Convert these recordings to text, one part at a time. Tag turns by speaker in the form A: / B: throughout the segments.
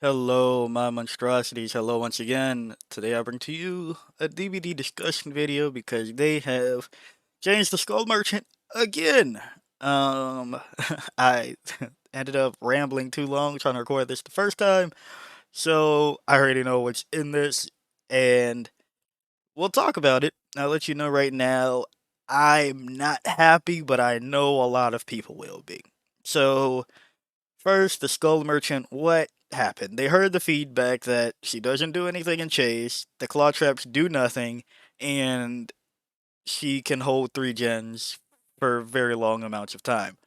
A: Hello, my monstrosities. Hello once again. Today I bring to you a DVD discussion video because they have changed the Skull Merchant again. Um, I ended up rambling too long trying to record this the first time, so I already know what's in this, and we'll talk about it. I'll let you know right now, I'm not happy, but I know a lot of people will be. So, first, the Skull Merchant, what happened? They heard the feedback that she doesn't do anything in chase, the claw traps do nothing, and she can hold 3 gens for very long amounts of time.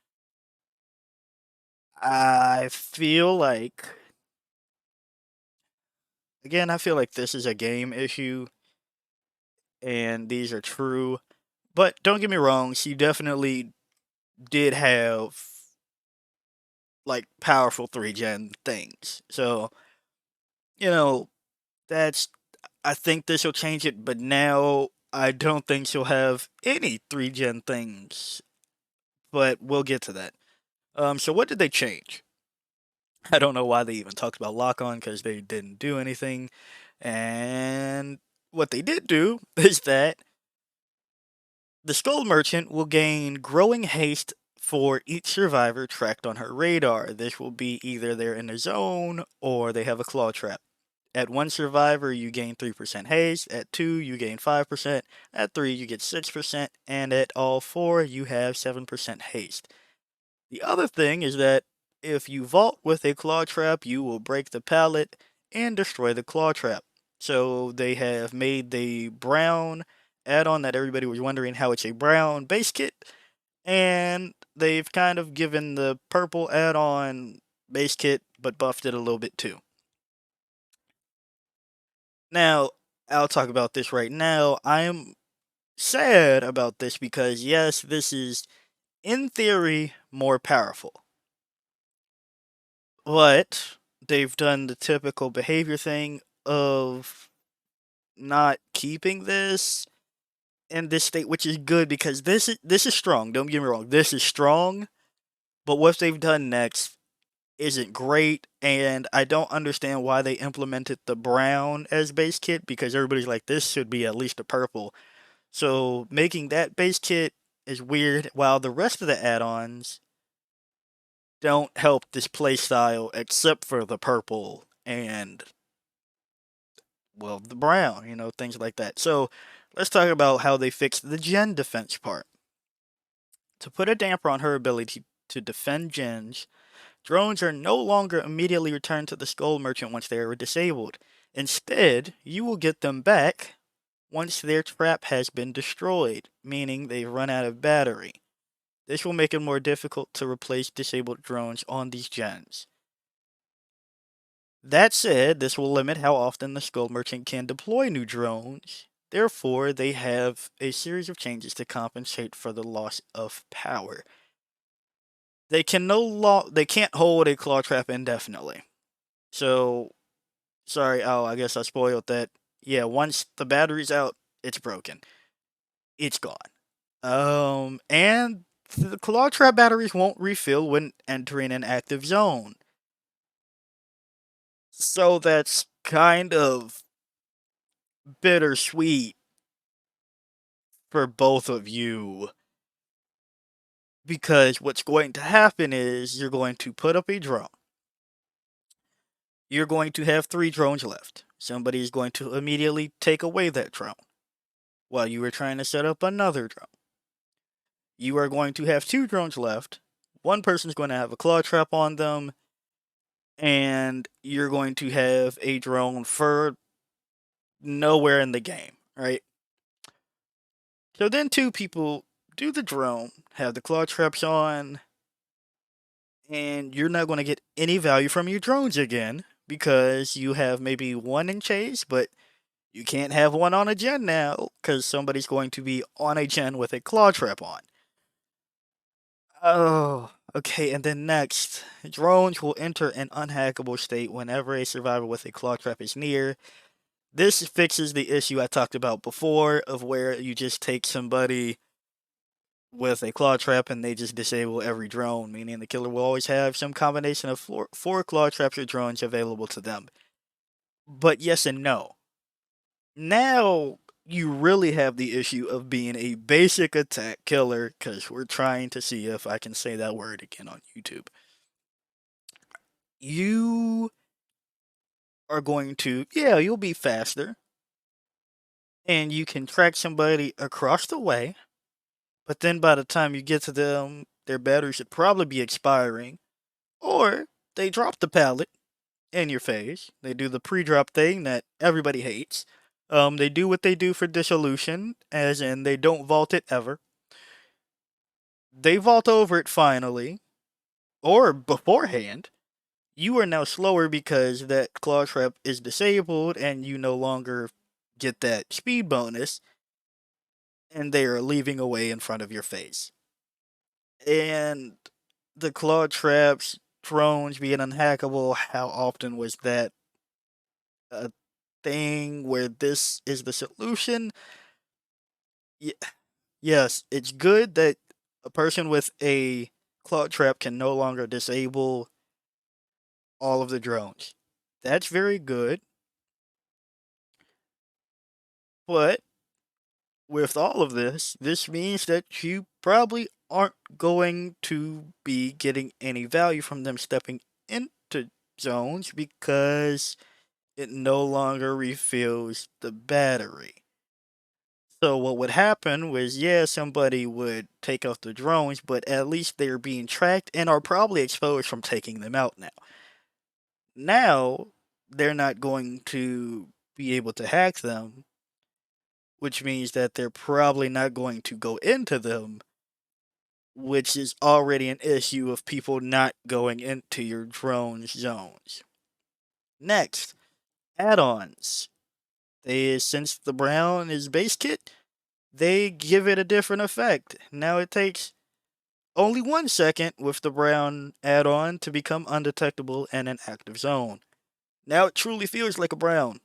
A: I feel like, again, I feel like this is a game issue, and these are true. But don't get me wrong, she definitely did have, like, powerful 3 gen things. So, you know, that's I think this will change it, but now I don't think she'll have any 3 gen things. But we'll get to that. So what did they change? I don't know why they even talked about lock on because they didn't do anything. And what they did do is that the Skull Merchant will gain growing haste for each survivor tracked on her radar. This will be either they're in a zone or they have a claw trap. At 1 survivor, you gain 3% haste. At 2, you gain 5%. At 3, you get 6%. And at all 4, you have 7% haste. The other thing is that if you vault with a claw trap, you will break the pallet and destroy the claw trap. So they have made the brown add-on that everybody was wondering how it's a brown base kit. And they've kind of given the purple add-on base kit, but buffed it a little bit too. Now, I'll talk about this right now. I am sad about this because, yes, this is, in theory, more powerful. But they've done the typical behavior thing of not keeping this in this state, which is good because this is strong. Don't get me wrong, this is strong. But what they've done next isn't great, and I don't understand why they implemented the brown as base kit because everybody's like, this should be at least a purple. So making that base kit is weird, while the rest of the add-ons don't help this playstyle except for the purple and, well, the brown, things like that. So let's talk about how they fixed the gen defense part. To put a damper on her ability to defend gens, drones are no longer immediately returned to the Skull Merchant once they are disabled. Instead, you will get them back once their trap has been destroyed, meaning they've run out of battery. This will make it more difficult to replace disabled drones on these gens. That said, this will limit how often the Skull Merchant can deploy new drones. Therefore, they have a series of changes to compensate for the loss of power. They can't hold a claw trap indefinitely. So, sorry, I guess I spoiled that. Yeah, once the battery's out, it's broken. It's gone. And the claw trap batteries won't refill when entering an active zone. So that's kind of bittersweet for both of you because what's going to happen is you're going to put up a drone. You're going to have 3 drones left. Somebody is going to immediately take away that drone while you are trying to set up another drone. You are going to have 2 drones left. One person's going to have a claw trap on them, and you're going to have a drone for nowhere in the game, right? So then 2 people do the drone, have the claw traps on, and you're not going to get any value from your drones again because you have maybe one in chase, but you can't have one on a gen now because somebody's going to be on a gen with a claw trap on. Oh, okay. And then next, drones will enter an unhackable state whenever a survivor with a claw trap is near. This fixes the issue I talked about before of where you just take somebody with a claw trap and they just disable every drone, meaning the killer will always have some combination of four claw traps or drones available to them. But yes and no. Now you really have the issue of being a basic attack killer, because we're trying to see if I can say that word again on YouTube. You are going to, yeah, you'll be faster and you can track somebody across the way, but then by the time you get to them, their battery should probably be expiring, or they drop the pallet in your face. They do the pre-drop thing that everybody hates. They do what they do for dissolution, as in they don't vault it ever. They vault over it finally, or beforehand. You are now slower because that claw trap is disabled and you no longer get that speed bonus, and they are leaving away in front of your face. And the claw traps, drones being unhackable, how often was that a thing where this is the solution? Y- yes, it's good that a person with a claw trap can no longer disable all of the drones. That's very good, but with all of this, this means that you probably aren't going to be getting any value from them stepping into zones because it no longer refills the battery. So what would happen was, yeah, somebody would take out the drones, but at least they're being tracked and are probably exposed from taking them out now. Now, they're not going to be able to hack them, which means that they're probably not going to go into them, which is already an issue of people not going into your drone zones. Next, add-ons. Since the brown is base kit, they give it a different effect. Now it takes only 1 second with the brown add-on to become undetectable in an active zone. Now it truly feels like a brown.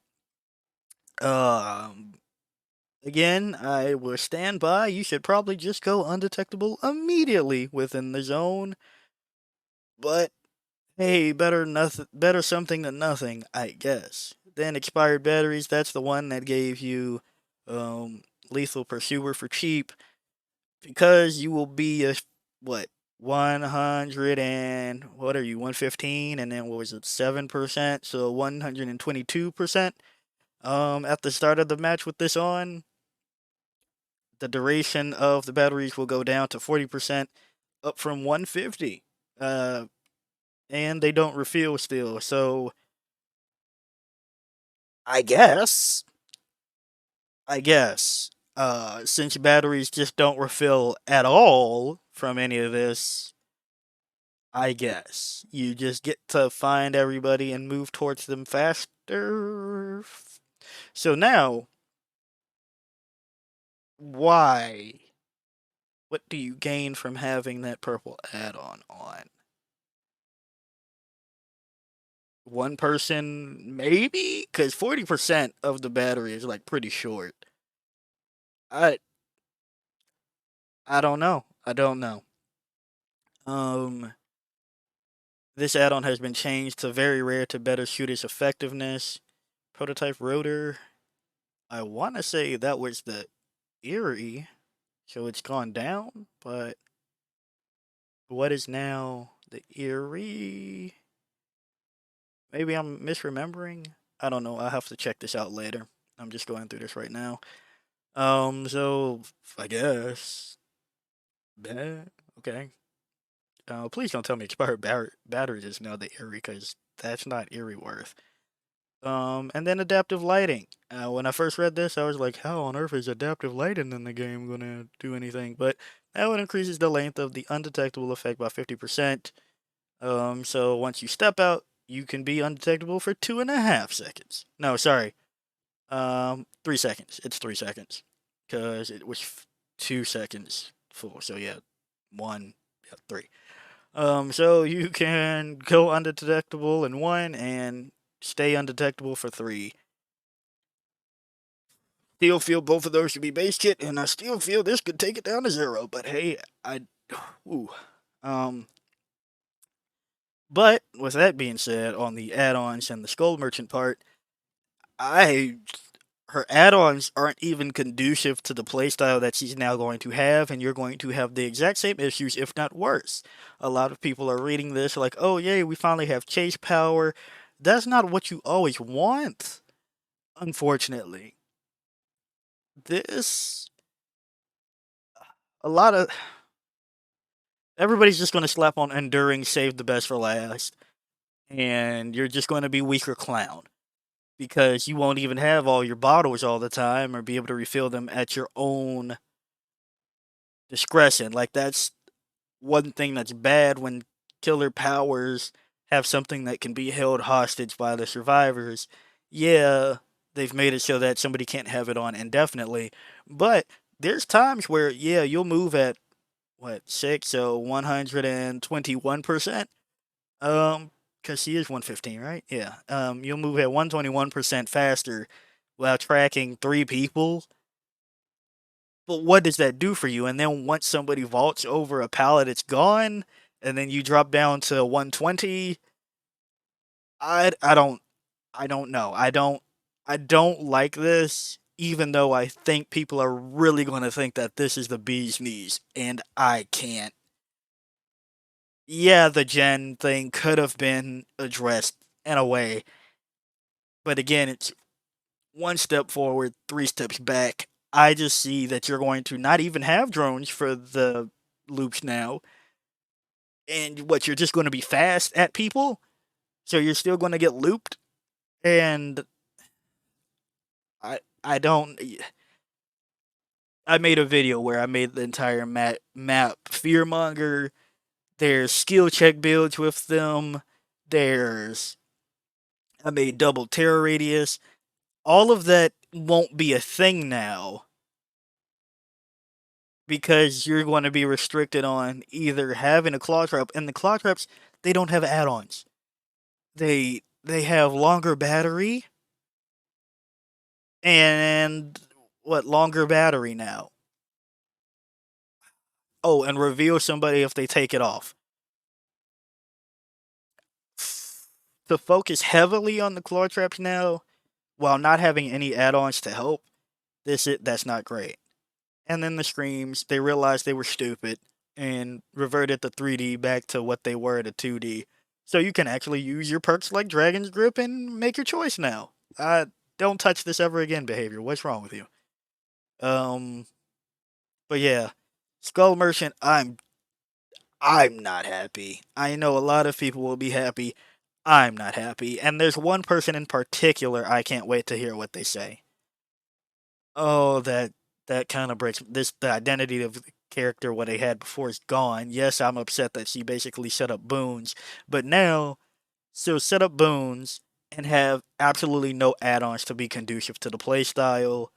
A: Um, Again, I will stand by. You should probably just go undetectable immediately within the zone. But hey, better something than nothing, I guess. Then expired batteries. That's the one that gave you um, lethal pursuer for cheap, because you will be a what 100 and what are you 115, and then what was it 7%, so 122%. At the start of the match with this on, the duration of the batteries will go down to 40%, up from 150. Uh, and they don't refill still. So I guess, since batteries just don't refill at all from any of this, I guess you just get to find everybody and move towards them faster. So now, why? What do you gain from having that purple add-on on? One person, maybe? Because 40% of the battery is like pretty short. I I don't know. I don't know. Um, this add-on has been changed to very rare to better suit its effectiveness. Prototype rotor. I want to say that was the Erie, so it's gone down. But what is now the Erie? Maybe I'm misremembering. I don't know. I'll have to check this out later. I'm just going through this right now. So I guess. Okay. Please don't tell me expired batteries is now the Erie, because that's not Erie worth. And then adaptive lighting. When I first read this, I was like, how on earth is adaptive lighting in the game gonna do anything? But now it increases the length of the undetectable effect by 50%. So once you step out, you can be undetectable for 2.5 seconds. No, sorry. 3 seconds. It's 3 seconds. Because it was 2 seconds full. So yeah, one, yeah, three. So you can go undetectable in 1 and stay undetectable for 3. still feel both of those should be base kit, and I still feel this could take it down to zero. But hey, I, ooh, um, but with that being said, on the add-ons and the Skull Merchant part, I her add-ons aren't even conducive to the playstyle that she's now going to have, and you're going to have the exact same issues, if not worse. A lot of people are reading this like, "Oh yay, we finally have chase power." That's not what you always want, unfortunately. This a lot of everybody's just going to slap on enduring, save the best for last, and you're just going to be weaker clown because you won't even have all your bottles all the time or be able to refill them at your own discretion. Like that's one thing that's bad when killer powers have something that can be held hostage by the survivors. Yeah, they've made it so that somebody can't have it on indefinitely, but there's times where yeah, you'll move at what six, so 121%. Because she is 115, right? Yeah. You'll move at 121% faster while tracking three people. But what does that do for you? And then once somebody vaults over a pallet, it's gone, and then you drop down to 120. I don't know. I don't like this. Even though I think people are really going to think that this is the bee's knees, and I can't. Yeah, the gen thing could have been addressed in a way, but again, it's one step forward, three steps back. I just see that you're going to not even have drones for the loops now, and what you're just going to be fast at people, so you're still going to get looped. And I don't. I made a video where I made the entire map fearmonger. There's skill check builds with them. There's I made double terror radius. All of that won't be a thing now because you're going to be restricted on either having a claw trap, and the claw traps they don't have add-ons. They have longer battery and what longer battery now. Oh, and reveal somebody if they take it off. To focus heavily on the claw traps now while not having any add-ons to help, that's not great. And then the screams, they realized they were stupid and reverted the 3D back to what they were to 2D. So you can actually use your perks like Dragon's Grip and make your choice now. Don't touch this ever again behavior. What's wrong with you? Um, but yeah, Skull Merchant, I'm not happy. I know a lot of people will be happy. I'm not happy. And there's one person in particular I can't wait to hear what they say. Oh, that kind of breaks this the identity of the character what they had before is gone. Yes, I'm upset that she basically set up boons, but now she'll set up boons and have absolutely no add-ons to be conducive to the playstyle,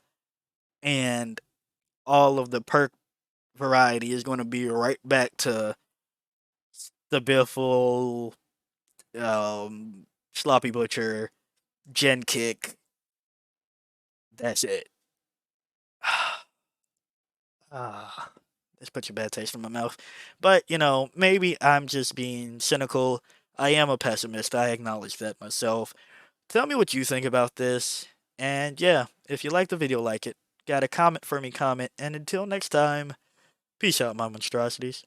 A: and all of the perk variety is going to be right back to the Biffle, Sloppy Butcher, Gen Kick. That's it. Ah, this puts a bad taste in my mouth. But, maybe I'm just being cynical. I am a pessimist. I acknowledge that myself. Tell me what you think about this. And yeah, if you like the video, like it. Got a comment for me, comment. And until next time, peace out, my monstrosities.